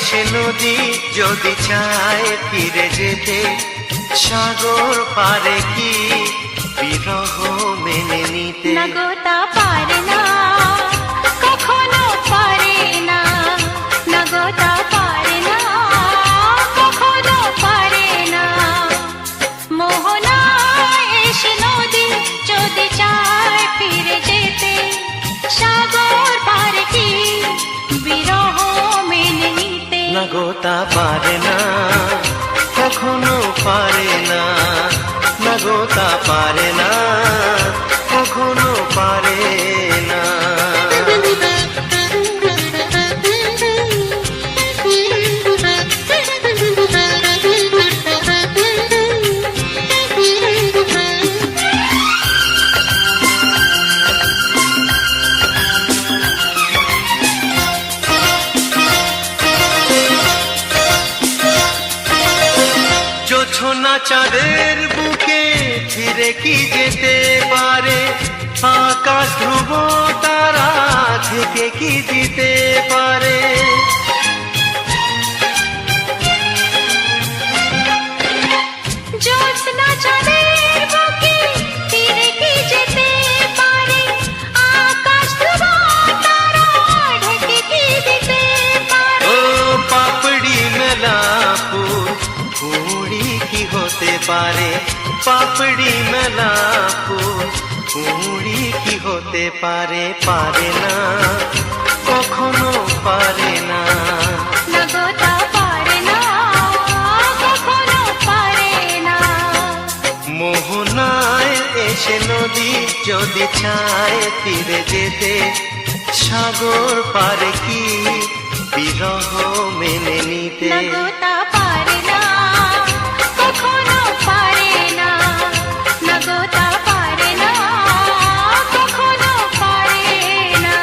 এসে নদী যদি চায় ফিরে যেতে, সাগর পারে কি বিরহ মেনে নিতে? না গো তা পারে না, কখনো পারে না। না গো তা পারে না, কখনো পারে না। মোহনা এসে নদী যদি চায় ফিরে যেতে, সাগর পারে কি বিরহ মেনে নিতে? না গো তা পারে না, কখনো পারে না। না গো তা পারে না, কখনো পারে না। জোছনা চাঁদের বুকে ফিরে কি যেতে পারে? আকাশ ধ্রুব তারা থেকে কি দিতে পারে? জ্যোৎস্না চাঁদের বুকে ফিরে কি যেতে পারে? আকাশ ধ্রুব তারা ঢেকে কি দিতে পারে? ও পাপড়ি মেলা ফুল কুড়ি কি হতে পারে? পাপড়ি মেলা ফুল কুড়ি কি হতে পারে? পারে না, কখনো পারে না। না গো তা পারে না, কখনো পারে না। মোহনায় এসে নদী যদি চায় ফিরে যেতে, সাগর পারে কি বিরহ মেনে নিতে? না গো তা পারে না, কখনো পারে না। না গো তা পারে না, কখনো পারে না।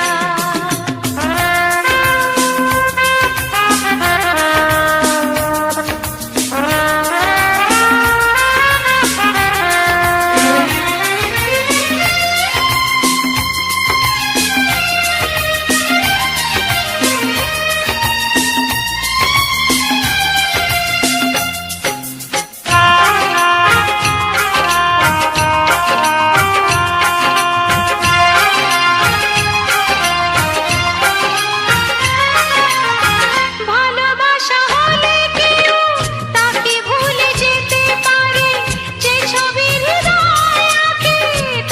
ভালোবাসা হলে কেউ তাকে ভুলে যেতে পারে, যে ছবি হৃদয়ে আঁকে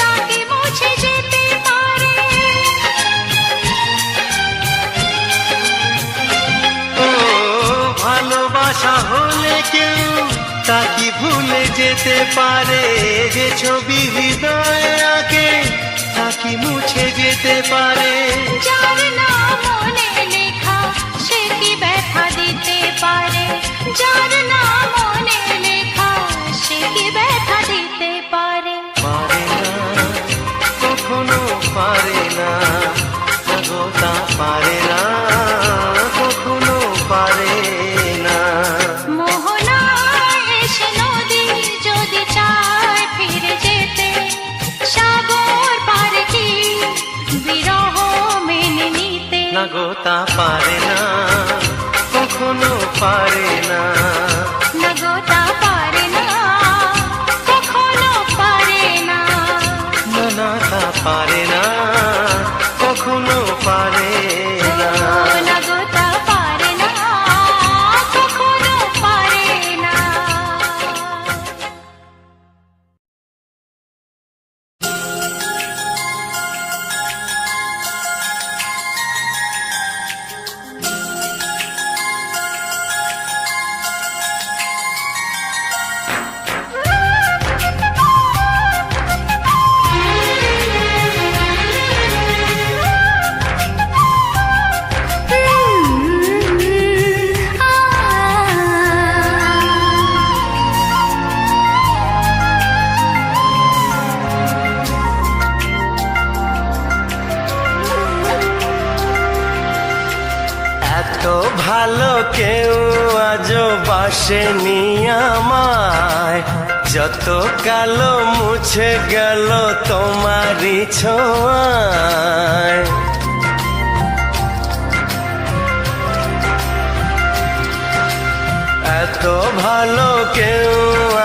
তাকে মুছে যেতে পারে। ও ভালোবাসা হলে কেউ তাকে ভুলে যেতে পারে, যে ছবি হৃদয়ে আঁকে তাকে মুছে যেতে পারে। যার নাম মনে লেখা সে কি ব্যথা দিতে পারে? যার নাম মনে লেখা সে কি ব্যথা দিতে পারে? পারে না, কখনো পারে না। না গো তা পারে না, কখনো পারে না। মোহনা এসে নদী যদি চায় ফিরে যেতে, সাগর পারে কি বিরহ মেনে নিতে? না গো তা পারে না, কখনো পারে না। না গো তা পারে না, কখনো পারে না। না না তা পারে না, কখনো পারে না। না গো তা পারে না, কখনো পারে না। এত ভালো কেউ আজও বাসেনি আমায়, যত কালো মুছে গেল তোমারই ছোঁয়ায়। এত ভালো কেউ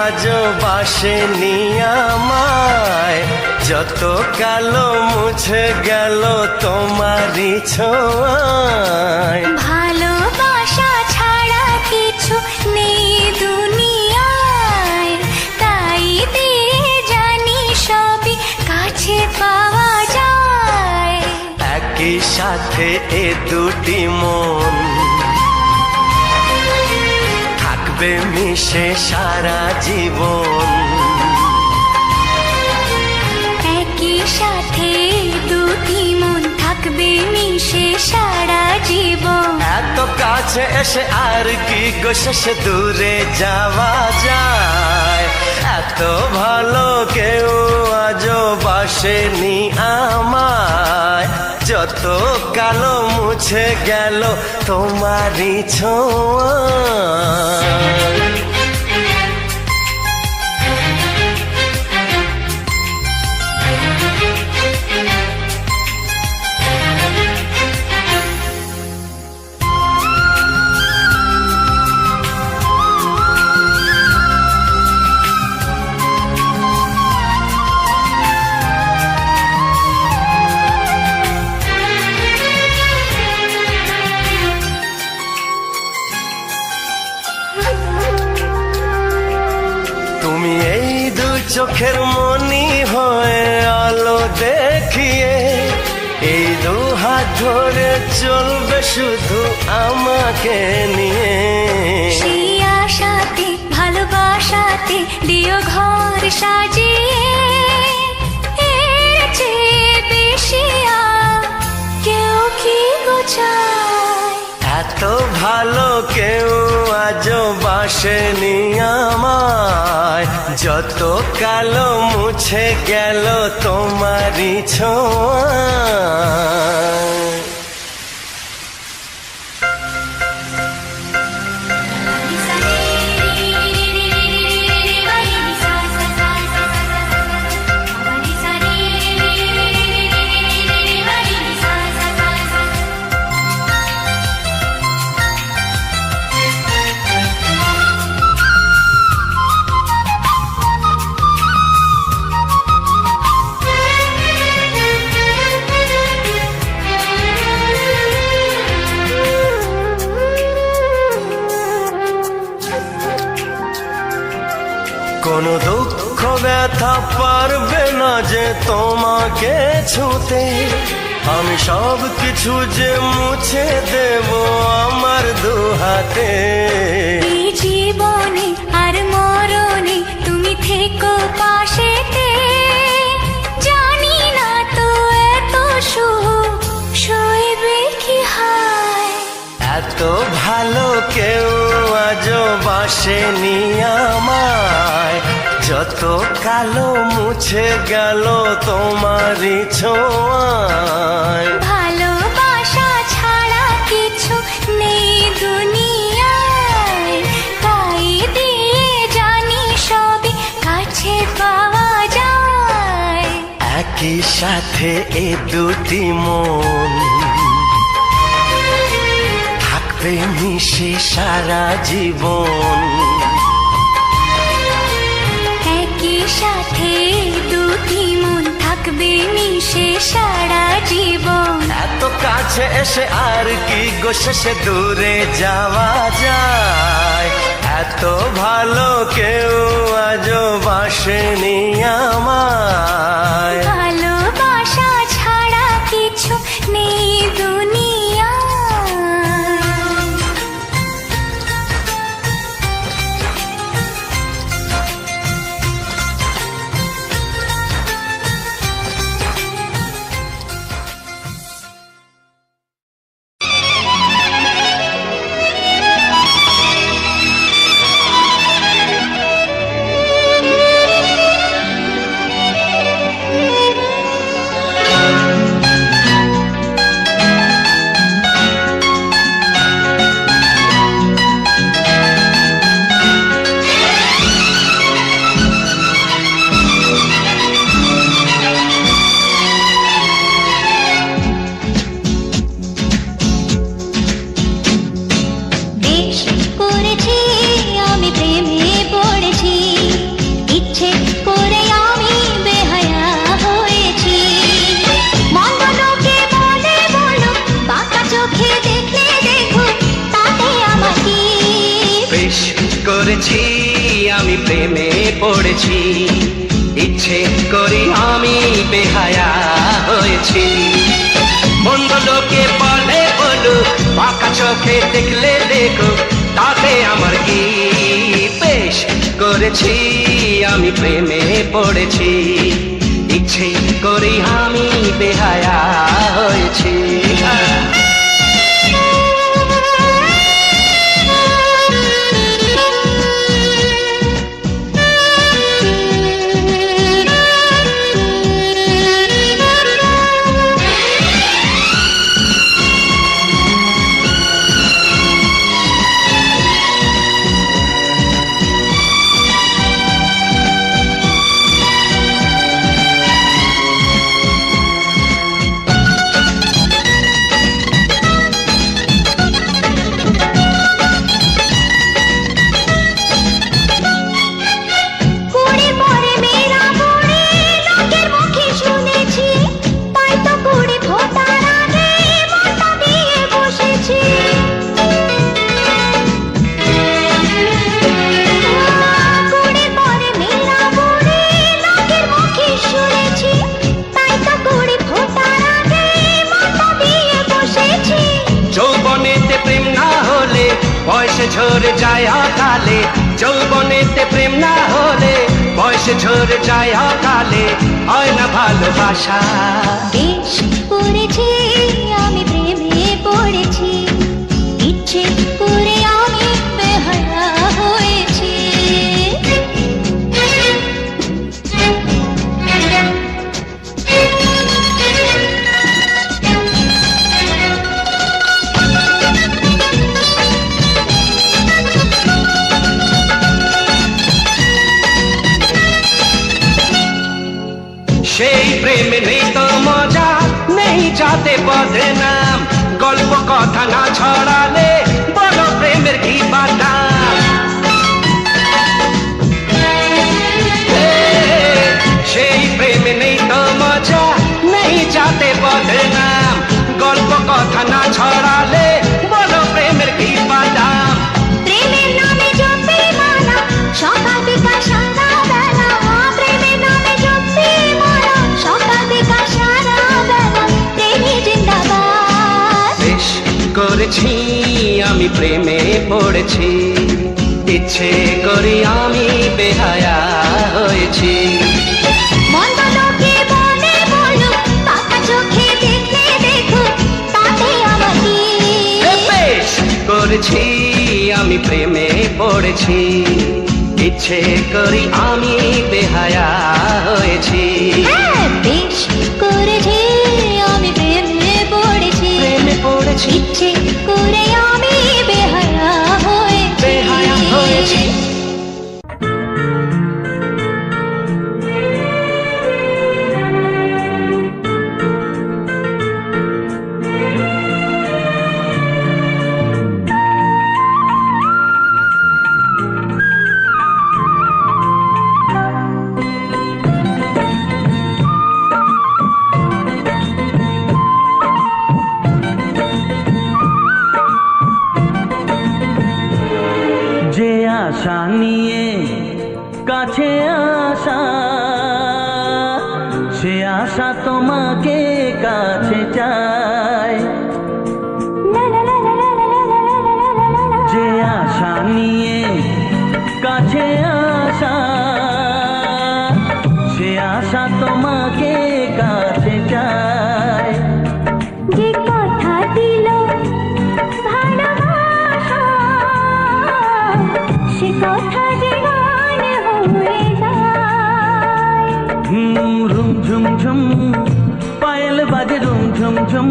আজও বাসেনি আমায়, যত কালো মুছে গেল তোমারই ছোঁয়ায়। ভালোবাসা ছাড়া কিছু নেই দুনিয়ায়, তাই দিয়ে জানি সবই কাছে পাওয়া যায়। একই সাথে এ দুটি মন থাকবে মিশে সারা জীবন। একই সাথে দুটি মন থাকবে মিশে সারা জীবন। এত কাছে এসে আর কি গো শেষে দূরে যাওয়া যায়। এত ভালো কেউ আজও বাসেনি আমায়, যত কালো মুছে গেল তোমারই ছোঁয়ায়। তুমি এই দু চোখের মনি হয়ে আলো দেখিয়ে, এই দু হাত ধরে চলবে শুধু আমাকে নিয়ে। সেই আশাতে ভালোবাসাতে দিও ঘর সাজিয়ে, এর চেয়ে বেশি আর কেউ কি গো চায়। এত ভালো কেউ আজও বাসেনি আমায়, যত কালো মুছে গেল তোমারই ছোঁয়ায়। কোনো দুঃখ ব্যথা পারবে না যে তোমাকে ছুঁতে, আমি সব কিছু যে মুছে দেব আমার দু হাতে। এই জীবনে আর মরণে তুমি থেকো পাশেতে, জানি না তো এত সুখ সইবে কি হায়। এত ভালো কেউ আজও বাসেনি আমায়, যত কালো মুছে গেল তোমারই ছোঁয়ায়। ভালোবাসা ছাড়া কিছু নেই দুনিয়ায়, তাই দিয়ে জানি সবই কাছে পাওয়া যায়। একই সাথে এ দুটি মন থাকবে মিশে সারা জীবন। একই সাথে দুটি মন থাকবে মিশে সারা জীবন। এত কাছে এসে আর কি গো শেষে দূরে যাওয়া যায়। এত ভালো কেউ আজও বাসেনি আমায়, ভালোবাসা ছাড়া কিছু নেই দুনিয়ায়। পড়েছি, ইচ্ছে করি আমি বেহায়া হয়েছি। মন্দ লোকে বলে বলুক, পাকা চোখে দেখলে দেখুক, তাতে আমার কি? বেশ করেছি আমি প্রেমে পড়েছি, ইচ্ছে করি আমি বেহায়া হয়েছি। বয়সে ঝরে যায় অকালে, যৌবনেতে প্রেম না হলে বয়সে ঝরে যায় অকালে, হয় না ভালোবাসা। বেশ করেছি আমি প্রেমে পড়েছি, ইচ্ছে করে আমি বেহায়া হয়েছি। সেই প্রেমে নেই তো মজা, নেই যাতে বদনাম, গল্প কথা না ছড়ালে বলো প্রেমের কি বাদাম। সেই প্রেমে নেই তো মজা, নেই যাতে বদনাম, গল্প কথা না ছড়ালে বলো প্রেমের কি বাদাম। প্রেমের নামে জপে মালা, সকাল বিকাল সারা বেলা, প্রেমের নামে জপে মালা, সকাল বিকাল সারা বেলা, প্রেমী জিন্দাবাদ। বেশ করেছি আমি প্রেমে পড়েছি, ইচ্ছে করি আমি বেহায়া হয়েছি। মন্দ লোকে বলে বলুক, পাকা চোখে দেখলে দেখুক, তাতে আমার কি? বেশ করেছি আমি প্রেমে পড়েছি, ইচ্ছে করি আমি বেহায়া হয়েছি। হ্যাঁ, বেশ করেছি আমি প্রেমে পড়েছি, প্রেমে পড়েছি, ইচ্ছে করে আমি বেহায়া হয়েছি। বেহায়া হয়েছি। যে আশা নিয়ে কাছে আসা, সে আশা তোমাকে কাছে চায়। যে আশা নিয়ে কাছে আসা, সে আশা তোমাকে কাছে চায়। যে কথা দিল ভালোবাসা, সে কথা যে গান হয়ে যায়। রুম ঝুম ঝুম পায়েল বাজে, রুম ঝুম ঝুম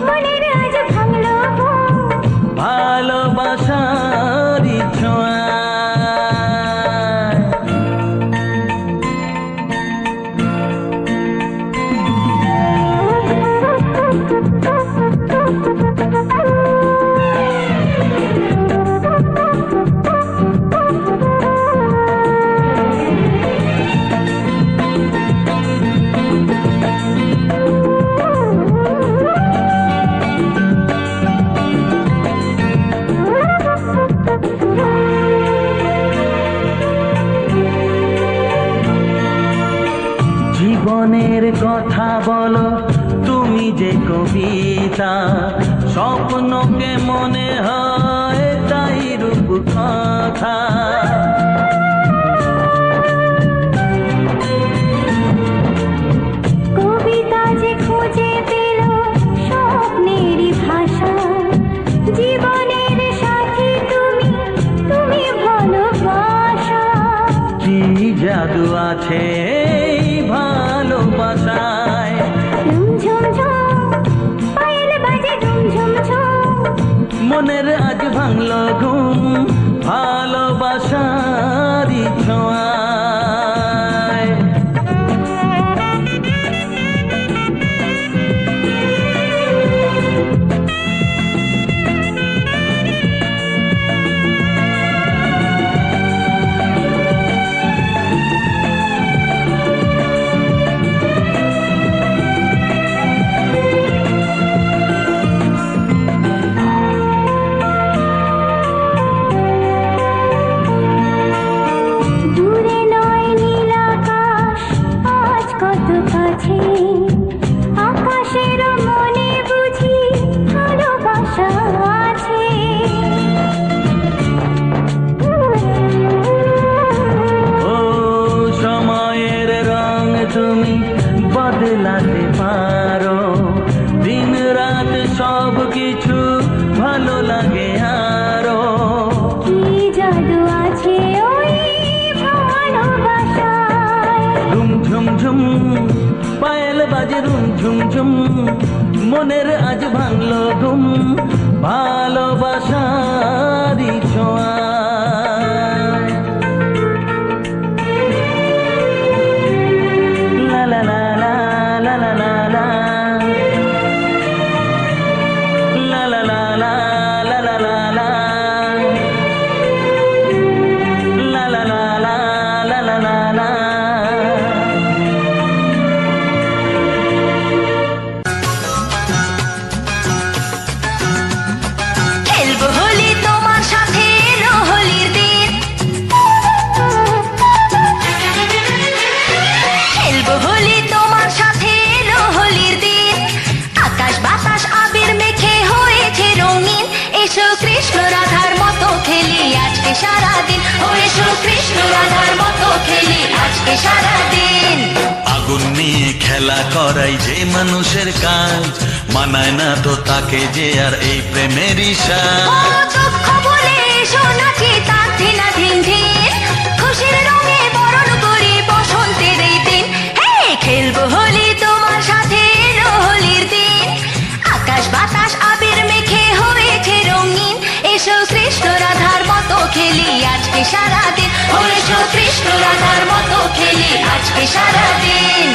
মনের আজ ভাঙলো ঘুম, ভালোবাসার ছোঁয়া। মনের কথা বলো, তুমি যে কবিতা, স্বপ্নকে মনে হয় তাই রূপ কথা। কবিতা যে খুঁজে পেল স্বপ্নেরই ভাষা, জীবনের সাথী তুমি, তুমি ভালোবাসা। কি জাদু আছে এই ভালোবাসায়, ঝুম ঝুম পায়েল বাজে ঝুম ঝুম, মনের আজ ভাঙলো ঘুম ভালোবাসারই ছোঁয়ায়। দূরে নয় নীল আকাশ আজ কত কাছে, আকাশের মনে বুঝি ভালোবাসা আছে। ও সময়ের রং তুমি বদলাতে পারো, দিন রাত সব কিছু ভালো লাগে আরো। কি জাদু আছে ওই ভালোবাসায়, ঝুম ঝুম ঝুম পায়েল বাজে রুম ঝুম ঝুম, মনের আজ ভাঙলো ঘুম ভালোবাসারই ছোঁয়ায়। লা লা লা লা লা লা লা লা, লা লা লা লা লা লা লা লা, লা লা লা লা লা লা লা লা। খেলবো হোলি তোমার সাথে এলো হোলির দিন, খেলবো হোলি তোমার সাথে এলো হোলির দিন, আকাশ বাতাস আবির মেখে হয়েছে রঙিন, এসো কৃষ্ণ রাধার মতো খেলি আজকে সারাদিন, ও এসো কৃষ্ণ রাধার মতো খেলি আজকে সারাদিন। আগুন নিয়ে খেলা করাই যে মানুষের কাজ, মানায় না তো তাকে যে আর এই প্রেমেরই ও সাজ। দুঃখ বলে এসো নাচি তার ধিনা ধিন ধিন, খুশির রঙে বরণ করি বসন্তের এই দিন। হে খেলবো হোলি তোমার সাথে এলো হোলির দিন, আকাশ বাতাস আবির মেখে হয়েছে রঙিন, এসো কৃষ্ণ রাধার মতো খেলি আজকে সারাদিন, ও এসো কৃষ্ণ রাধার মতো খেলি আজকে সারাদিন।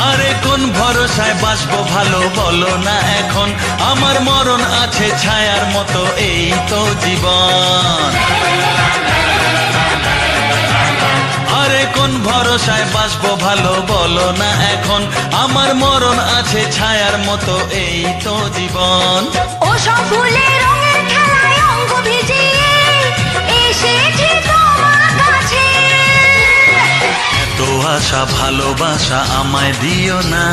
আরে কোন ভরসায় বাঁচবো ভালো বলো না এখন, আমার মরণ আছে ছায়ার মতো এই তো জীবন। আরে কোন ভরসায় বাঁচবো ভালো বলো না এখন, আমার মরণ আছে ছায়ার মতো এই তো জীবন। ও সব ভুলে রঙের খেলায় অঙ্গ ভিজিয়ে এসেছি তোমার কাছে, এত আশা ভালোবাসা আমায় দিও না,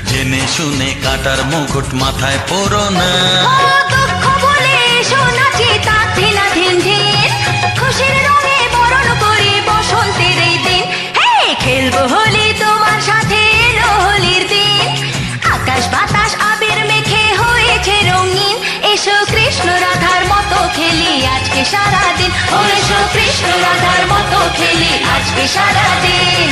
জেনে শুনে কাটার মুকুট মাথায় পরো না। ও দুঃখ বলে এসো নাচি তার ধিনা ধিন ধিন, খুশির রঙে বরণ করি বসন্তের এই দিন। হে খেলবো হোলি তোমার সাথে এলো হোলির দিন, আকাশ বাতাস আবির মেখে হয়েছে রঙিন, এসো কৃষ্ণ রাধার মতো খেলি আজকে সারাদিন, ও এসো কৃষ্ণ রাধার মতো খেলি আজকে সারাদিন।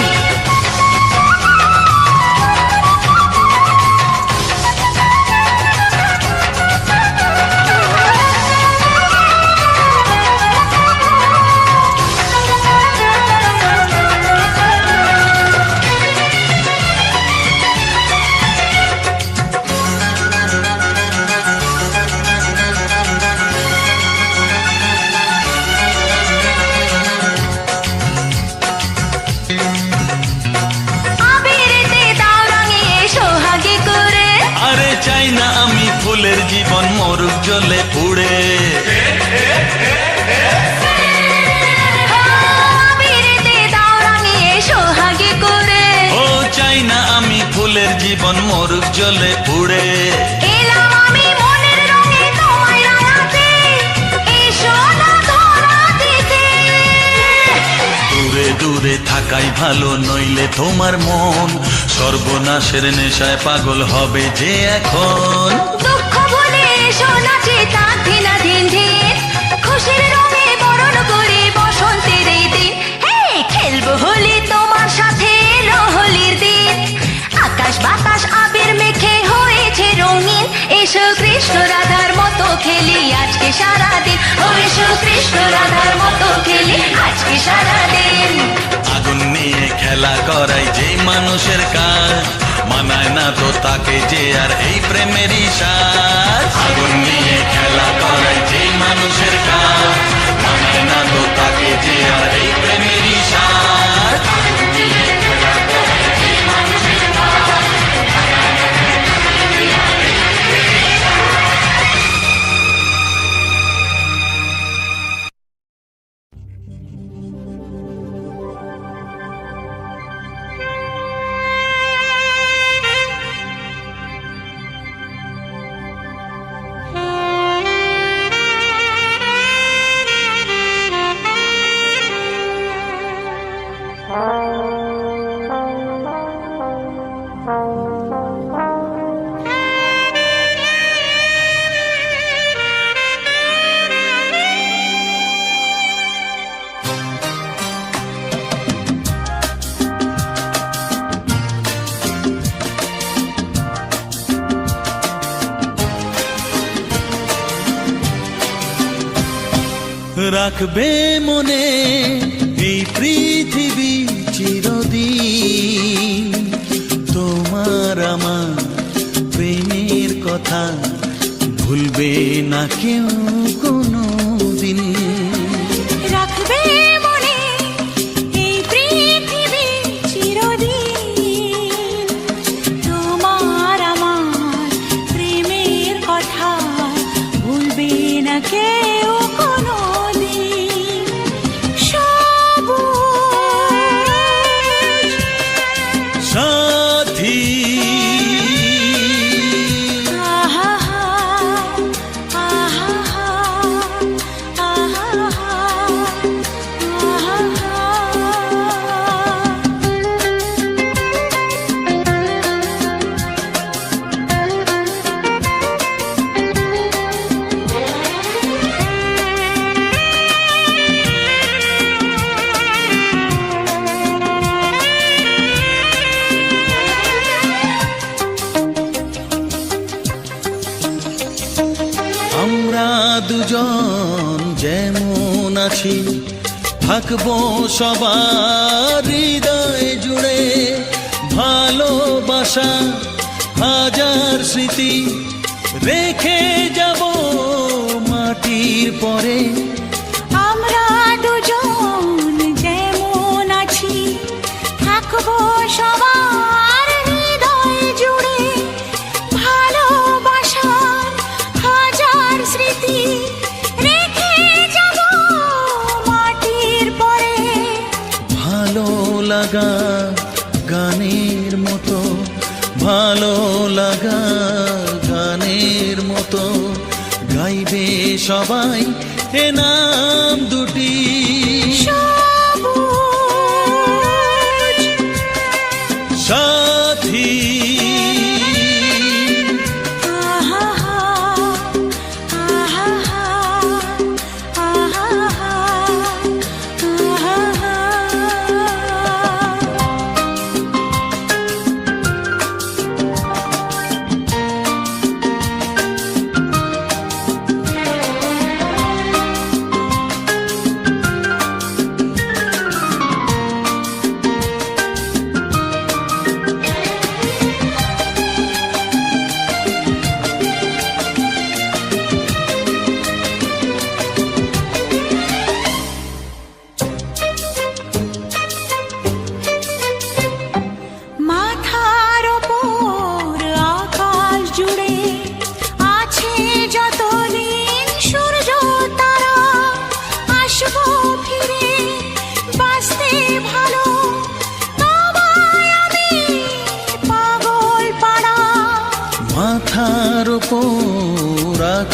জ্বলে পুড়ে। আবিরেতে দাও রাঙিয়ে সোহাগে করে। ও চাই না আমি ফুলের জীবন মরুক জ্বলে পুড়ে। এলাম আমি মনের রঙে তোমায় রাঙাতে, এসো না ধরা দিতে। দূরে দূরে থাকাই ভালো, নইলে তোমার মন সর্বনাশের নেশায় পাগল হবে যে এখন। দুঃখ ভুলে এসো নাচে তার দিনাধীন দিন, খুশির রঙে বরণ করে বসন্তের এই দিন। হে খেলবো হোলি তোমার সাথে, এলো হোলির দিন। আকাশ বাতাস আবির মেখে হয়েছে রঙিন, এসো কৃষ্ণ রাধার মতো খেলি আজকে সারাদিন। ও এসো কৃষ্ণ রাধার মতো খেলি আজকে সারাদিন। আগুন নিয়ে খেলা করাই যে মানুষের কাজ, মানায় না তো তাকে যে আর এই প্রেমেরই সাজ। আগুন নিয়ে খেলা করাই যে মানুষের কাজ, মানায় না তো তাকে যে আর এই প্রেমেরই সাজ। আগুন নিয়ে খেলা করাই যে মানুষের কাজ, মানায় না তো তাকে যে আর এই প্রেমেরই সাজ। রাখবে মনে এই পৃথিবী চিরদিন, তোমার আমার প্রেমের কথা ভুলবে না কেউ কোনো দিন। রাখবে মনে এই পৃথিবী চিরদিন, তোমার আমার প্রেমের কথা ভুলবে না কেউ কোনো দিন। সবুজ সাথী আহা আহা আহা আমরা দুজন যেমন আছি, থাকবো সবার হৃদয় জুড়ে। ভালোবাসা হাজার স্মৃতি রেখে যাব মাটির পরে। আমরা দুজন যেমন আছি, থাকবো সবার হৃদয় জুড়ে। ভালোবাসার হাজার স্মৃতি রেখে যাব মাটির পরে। ভালো লাগা গানের মতো, ভালো লাগা গানের মতো গাইবে সবাই এ নাম দুটি। সবুজ সাথী আহা আহা আহা আহা।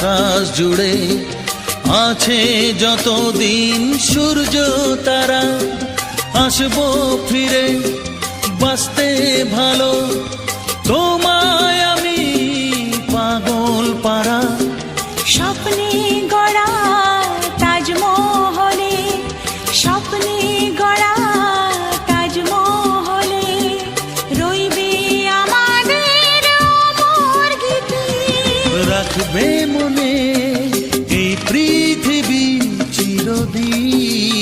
আকাশ জুড়ে আছে যতদিন সূর্য তারা, আসবো ফিরে বাঁচতে ভালো, তোমায় আমি পাগল পারা। স্বপ্নে গড়া তাজমহলে, স্বপ্নে গড়া তাজমহলে রইবে আমাদের অমর গীতি। রাখবে মনে এই পৃথিবী চিরদিন।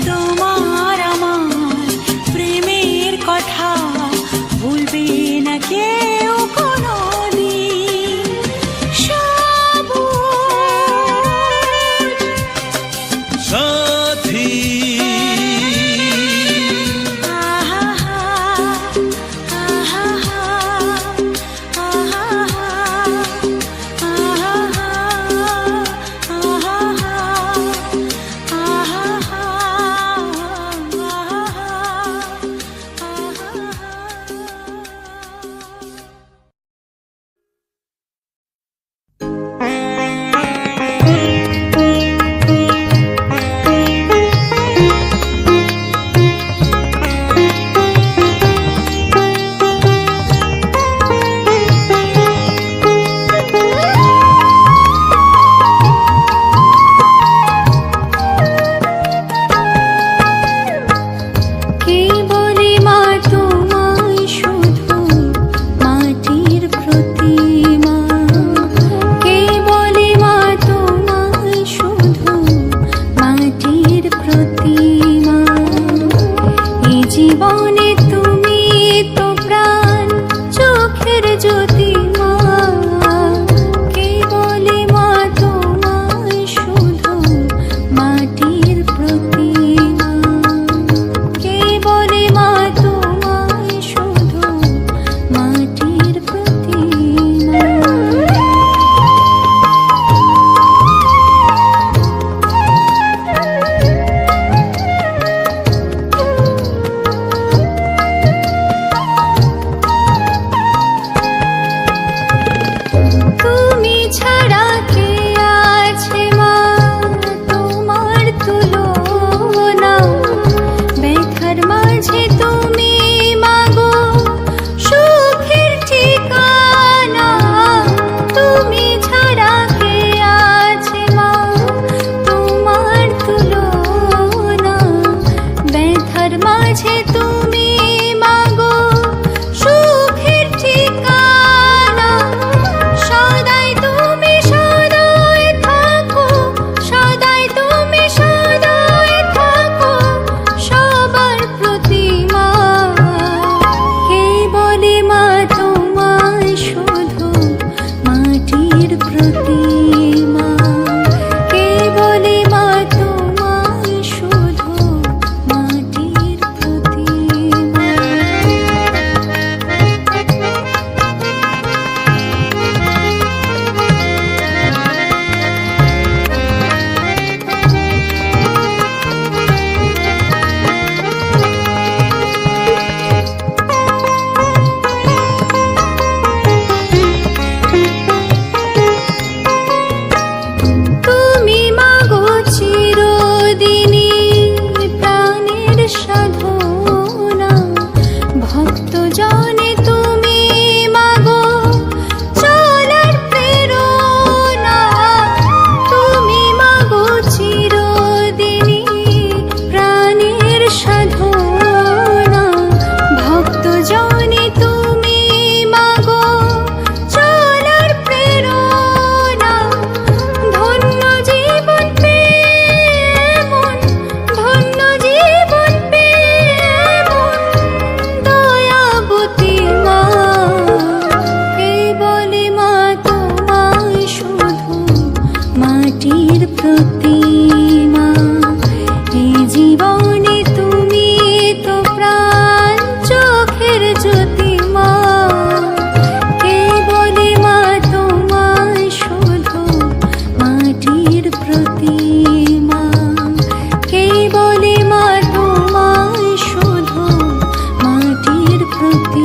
তোমার আমার প্রেমের কথা ভুলবে না কেউ কোনোদিন। সবুজ সাথী আহা আহা আহা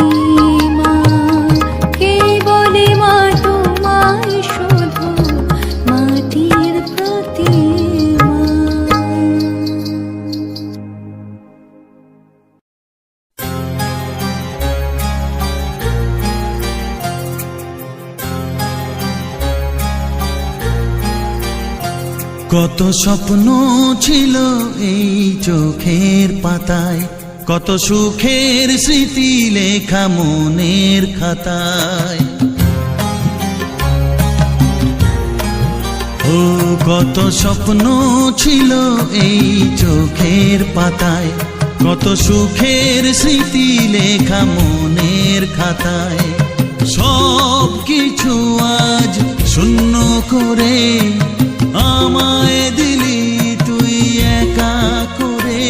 প্রতিমা কে বলে মা তোমায় শুধু কত স্বপ্ন ছিল এই চোখের পাতায়, কত সুখের স্মৃতি লেখা মনের খাতায়। ও কত স্বপ্ন ছিল এই চোখের পাতায়, কত সুখের স্মৃতি লেখা মনের খাতায়। সব কিছু আজ শূন্য করে আমায় দিলি তুই একা করে,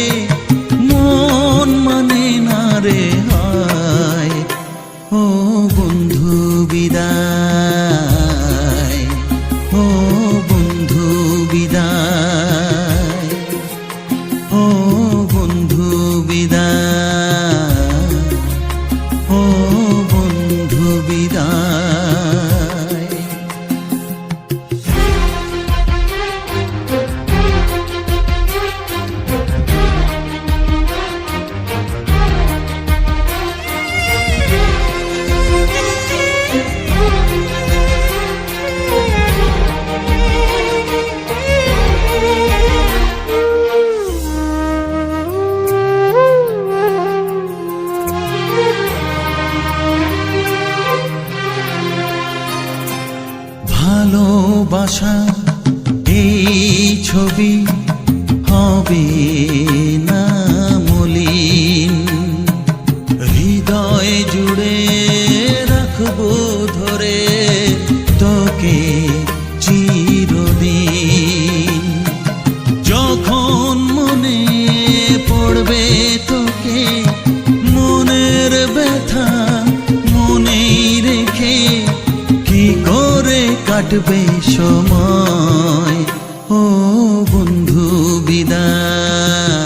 মন মানে না রে হায়। ও বন্ধু বিদায়, ও বন্ধু বিদায়, ও বন্ধু বিদায়, ও বন্ধু বিদায়। ভালোবাসা এই ছবি হবে না মলিন, হৃদয় জুড়ে রাখবো ধরে তোকে চিরদিন। যখন মনে পড়বে তোকে মনের ব্যথা মনেই রেখে, কি করে কাটবে সময়। ও বন্ধু বিদায়,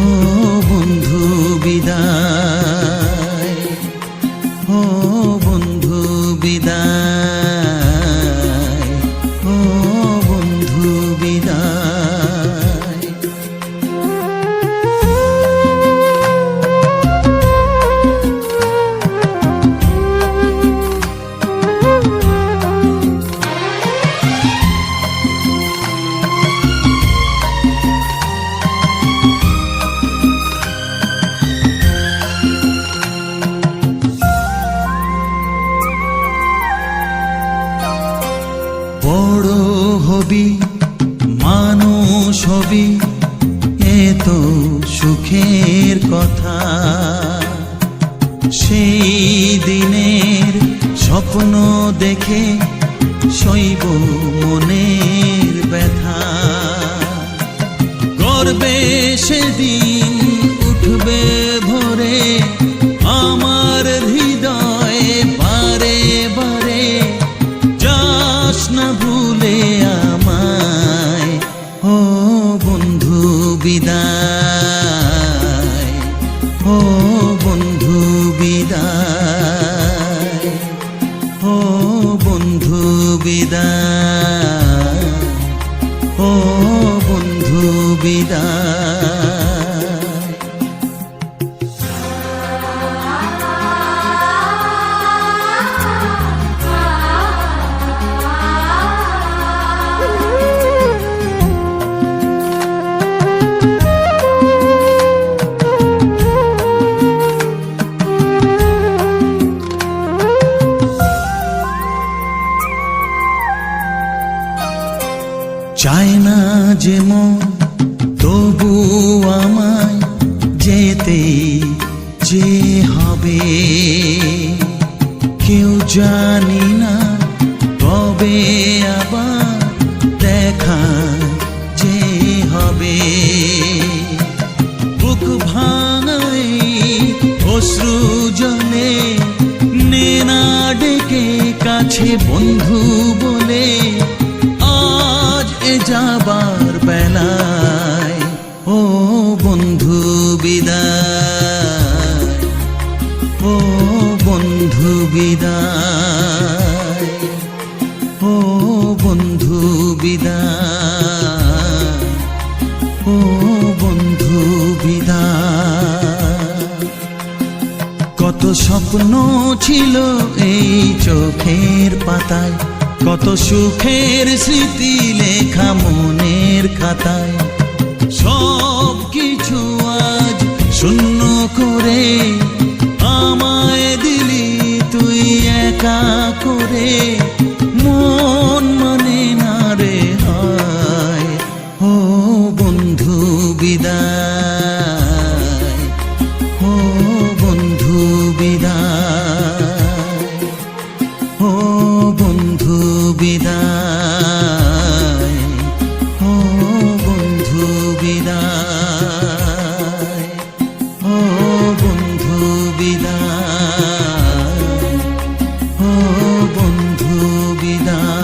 ও বন্ধু বিদায়, ও বন্ধু বিদায়, ও বন্ধু বিদায়। বড় হবি মানুষ হবি এত সুখের কথা, সেই দিনের স্বপ্ন দেখে সইব মনের ব্যথা। গর্বে সেদিন উঠবে ভরে আমার হৃদয় বারে বারে, যাস না ভুলে আমায়। ও বন্ধু বিদায়, ও বন্ধু বিদায়, ও বন্ধু বিদায়, ও বন্ধু বিদায়। চায় না যে মন তবু আমায় যেতে যে হবে, কেউ জানি না কবে আবার দেখা যে হবে। বুক ভাঙাই অশ্রু জলে নে না ডেকে কাছে বন্ধু বলে, আজ এ যাবার বেলায়। ও বন্ধু বিদায়, ও বন্ধু বিদায়, ও বন্ধু বিদায়, ও বন্ধু বিদায়। কত স্বপ্ন ছিল এই চোখের পাতায়, কত সুখের স্মৃতি লেখা মনের খাতায়, সব কিছু আজ শূন্য করে আমায় দিলি তুই একা করে। মন মানে না রে হায়, ও বন্ধু বিদায়, ও বন্ধু বিদায়, ও বন্ধু বিদায়, ও বন্ধু বিদায়, ও বন্ধু বিদায়, ও বন্ধু বিদায়।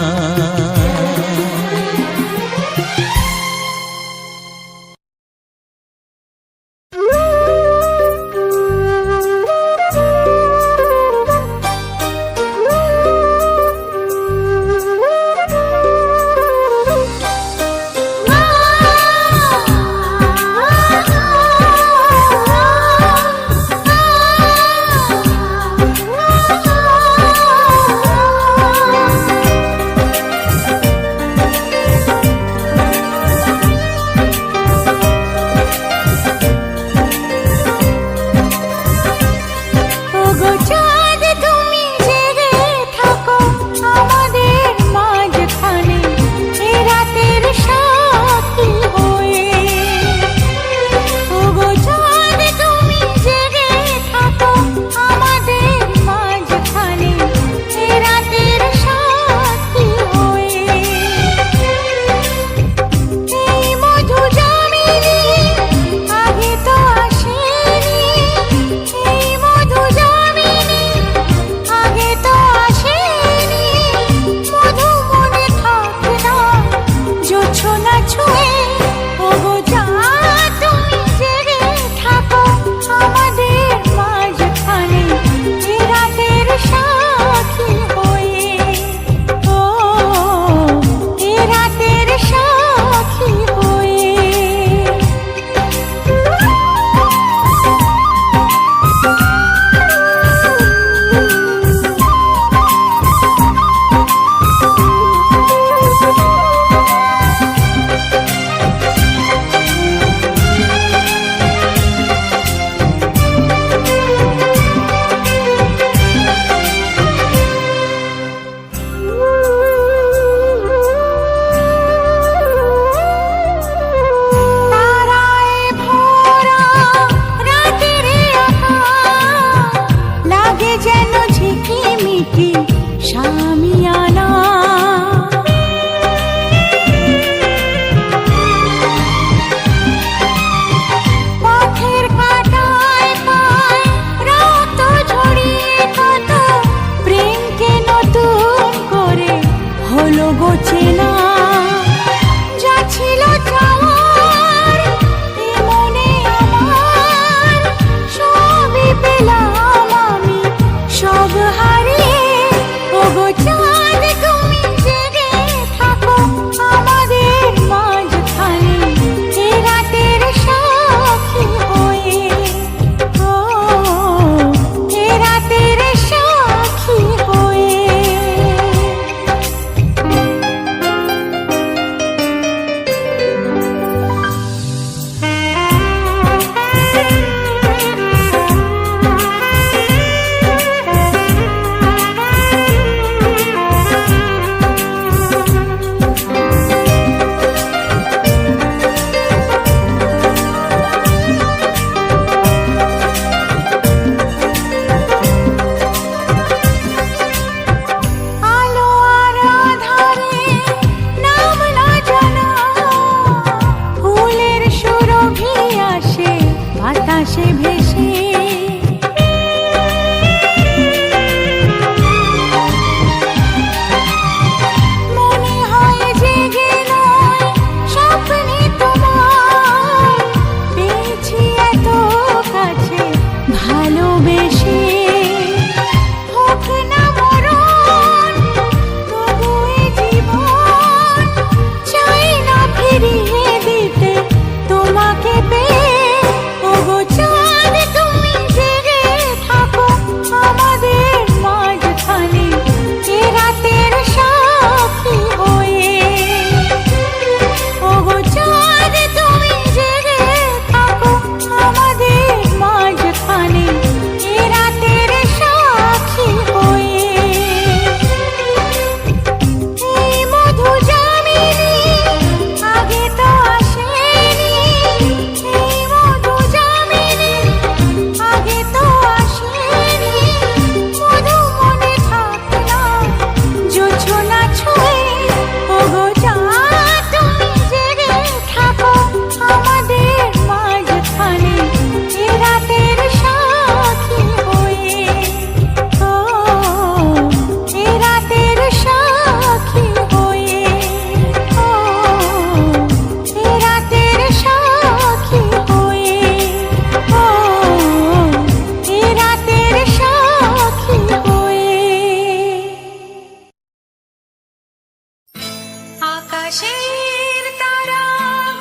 আকাশের তারা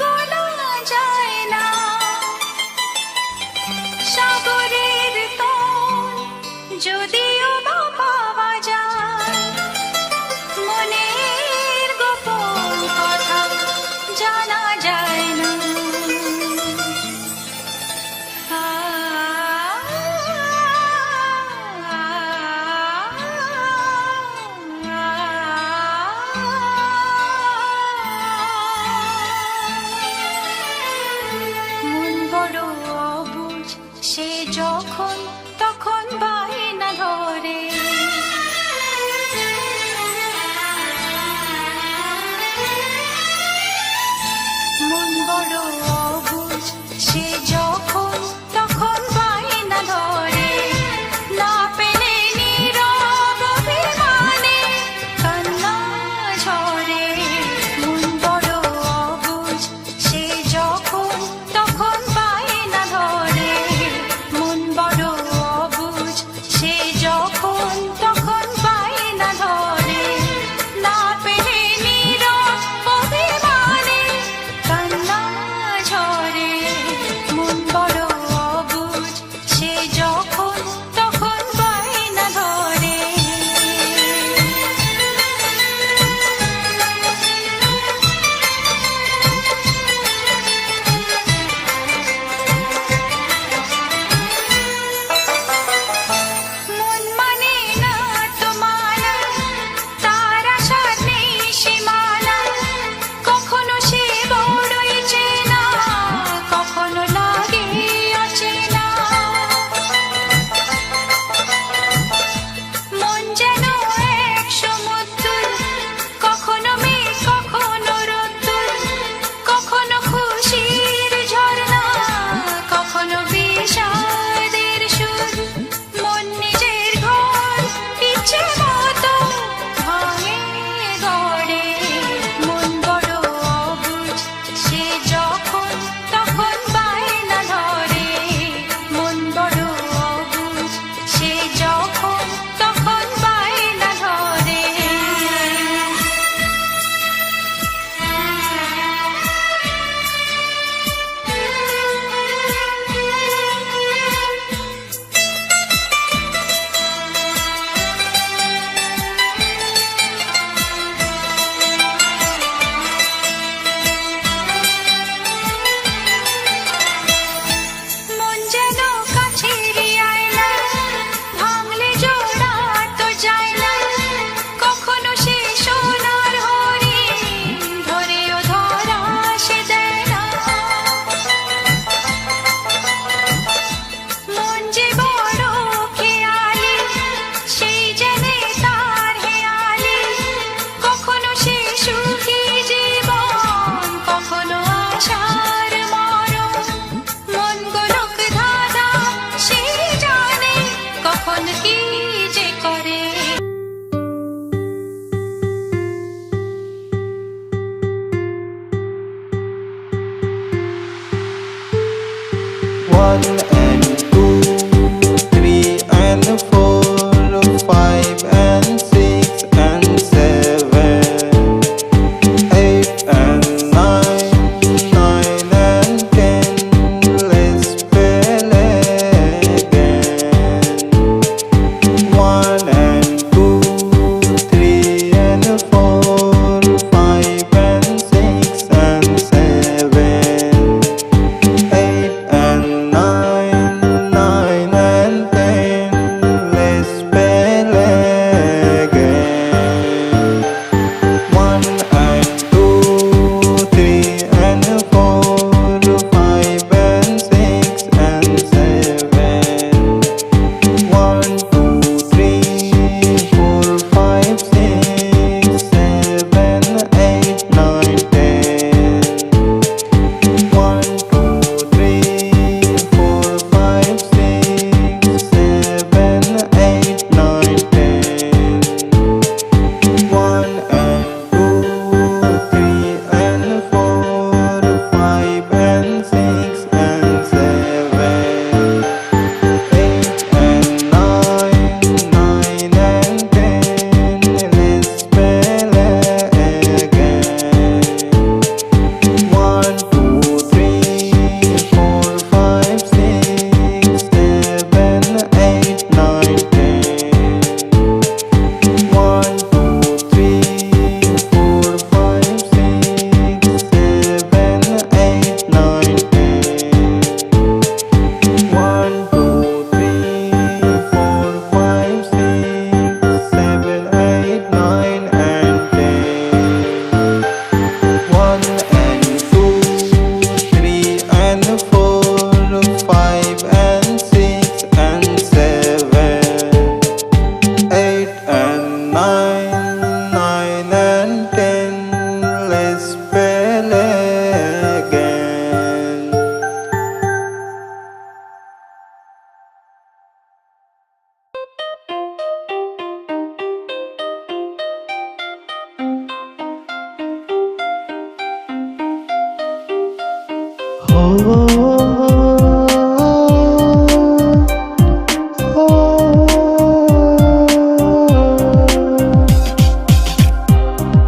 গোনা যায় না, সাগরের তল যদিও বা পাওয়া যায়, মনের গোপন কথা জানা যায় না।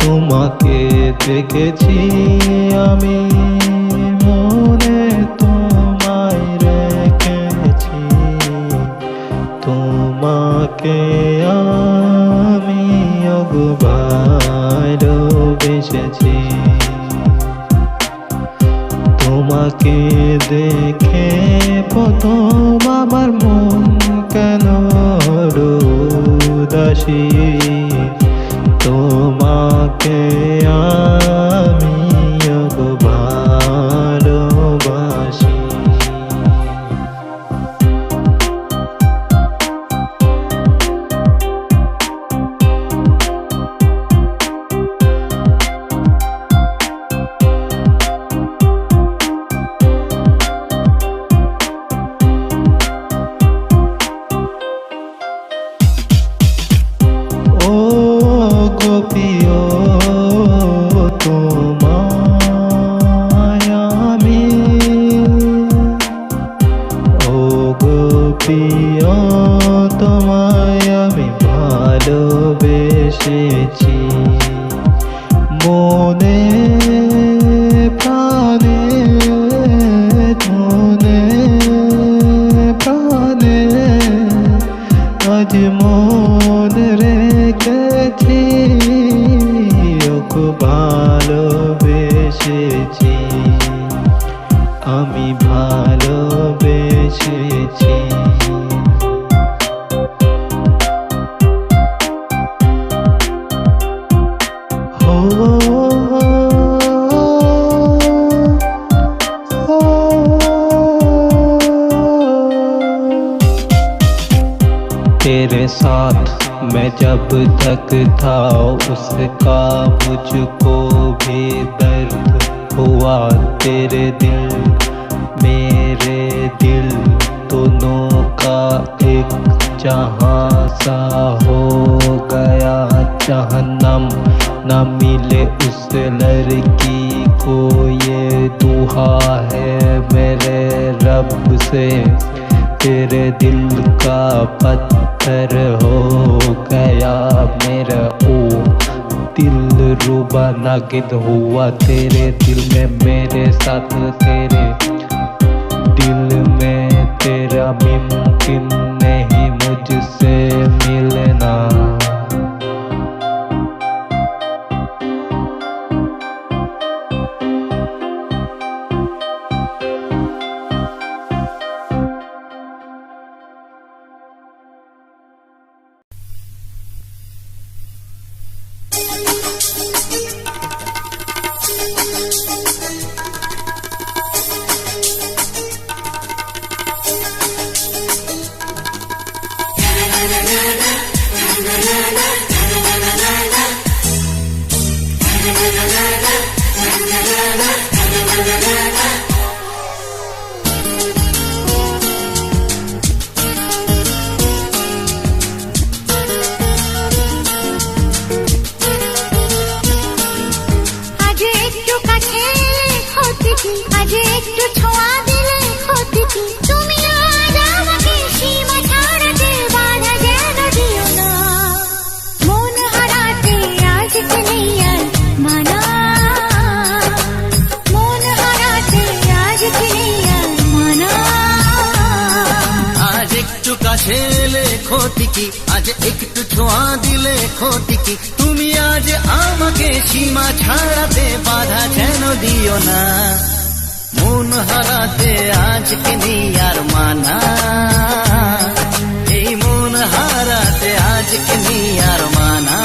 তোমাকে দেখেছি আমি মনে তোমায় রেখেছি তোমাকে আমি ভালোবেসেছি তোমাকে দেখে প্রথম আমার মন কেন উদাসী তোমাকে আমি ভালোবাসি ও গোপিও তোমায় আমি ও গোপিও তোমায় আমি ভালোবেসেছি মনে প্রাণে মনে প্রাণে আজ মন রেখেছি ওকে ভালোবেসেছি আমি ভালোবেসেছি ও तेरे साथ मैं जब तक था उसका मुझको भी दर्द हुआ तेरे दिल मेरे दिल दोनों का एक जहां सा हो गया जहन्नम न मिले उस लड़की को ये दुआ है मेरे रब से तेरे दिल का पत्थर हो गया मेरा ओ दिल रुबा नागिद हुआ तेरे दिल में मेरे साथ तेरे दिल में तेरा मुमकिन नहीं मुझसे मिलना ক্ষতিকি আজ একটু ছোঁয়া দিলে ক্ষতিকি তুমি আজ আমাকে সীমা ছাড়াতে বাধা যেন দিও না মন হারাতে আজকে নেই আর মানা এই মন হারাতে আজকে নেই আর মানা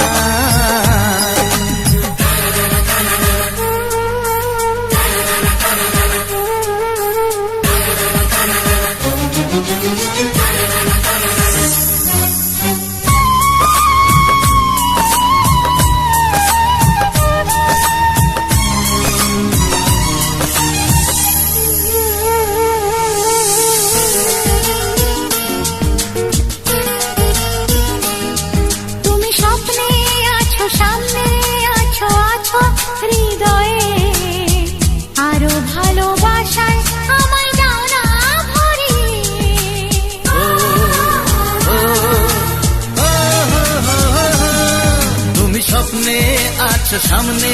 আছো সামনে,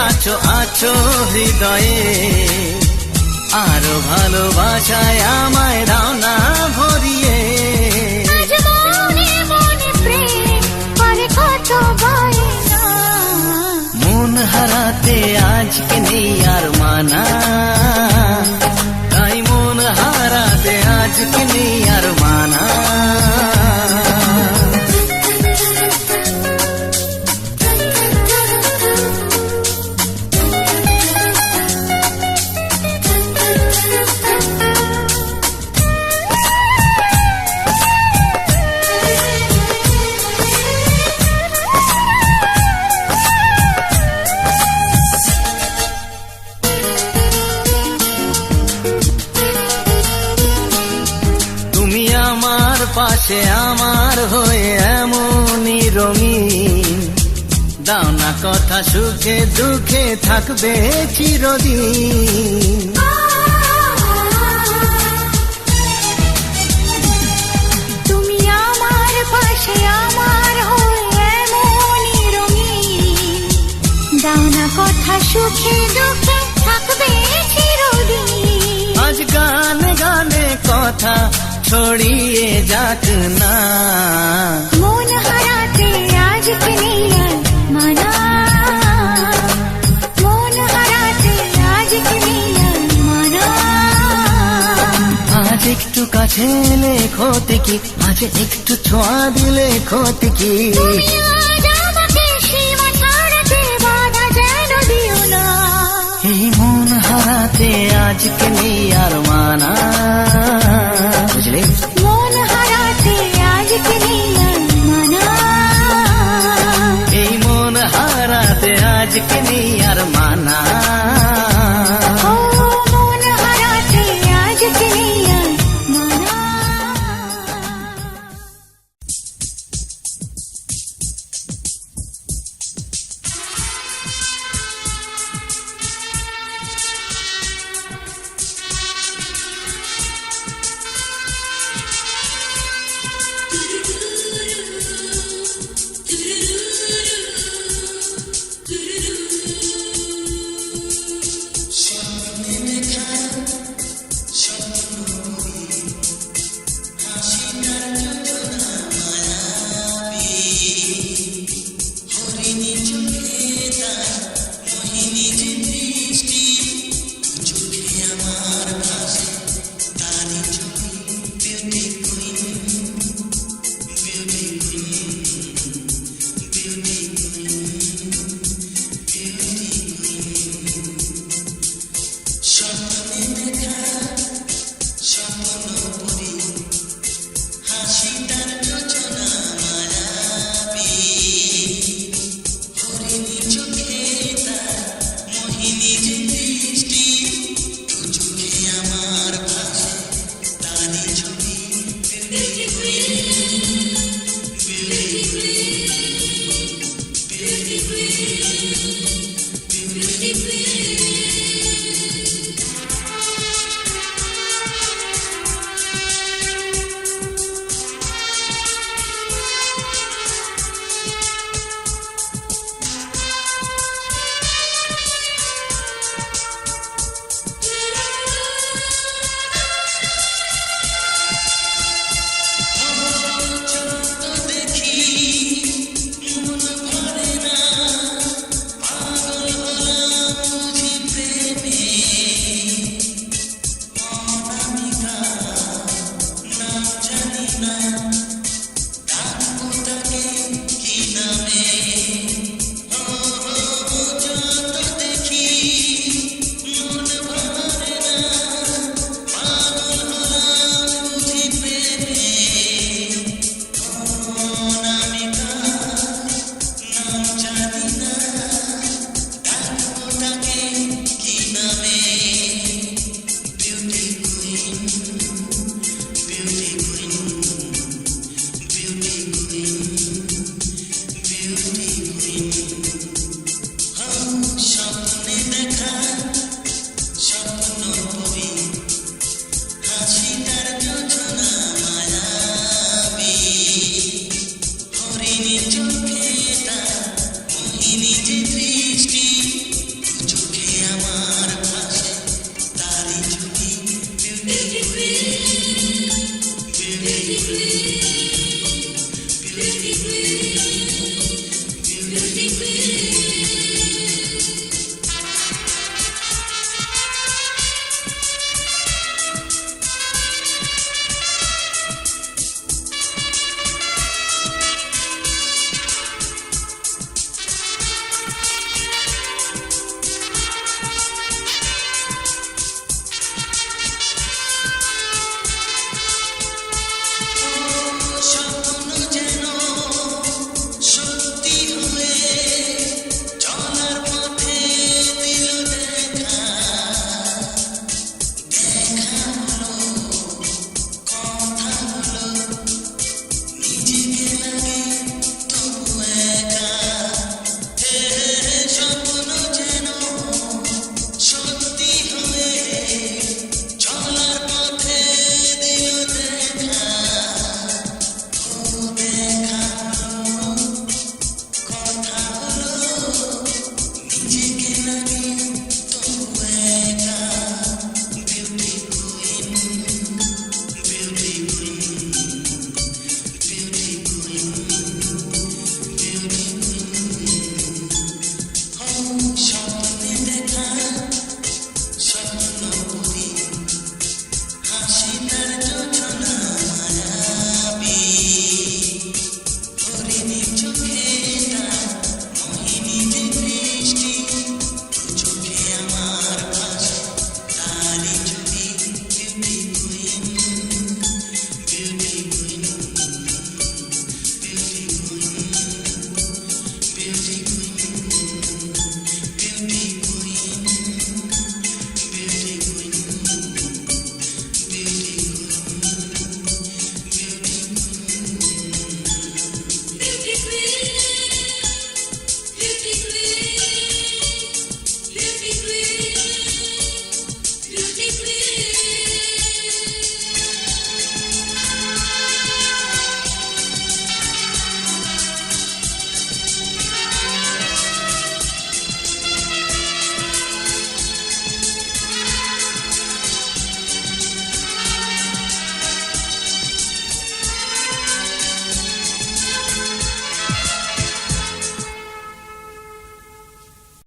আছো আছো হৃদয়ে, আরো ভালোবাসায় আমায় দাও না ভরিয়ে। আজ মনে মনে প্রেম করে কত বায়না, মন হারাতে আজকে নেই আর মানা, তাই মন হারাতে আজকে নেই আর মানা। তুমি আমার পাশে আমার হয়ে এমনই রঙিন, দাও না কথা সুখে দুঃখে থাকবে চিরদিন। তুমি আমার পাশে আমার হয়ে এমনই রঙিন, দাও না কথা সুখে দুঃখে থাকবে চিরদিন। আজ গানে গানে কথা ছড়িয়ে যাক না, মন হারাতে আজকে নেই আর মানা, মন হারাতে আজকে নেই আর মানা। আজ একটু কাছে এলে ক্ষতি কি, আজ একটু ছোঁয়া দিলে ক্ষতি কি। তুমি আজ আমাকে সীমা ছাড়াতে বাধা যেন দিও না, এই মন হারাতে আজকে নেই আর মানা, বুঝলে? মন হারাতে আজকে নেই আর মানা, এই মন হারাতে আজকে নেই আর মানা। ও মন হারাতে আজকে নেই আর মানা।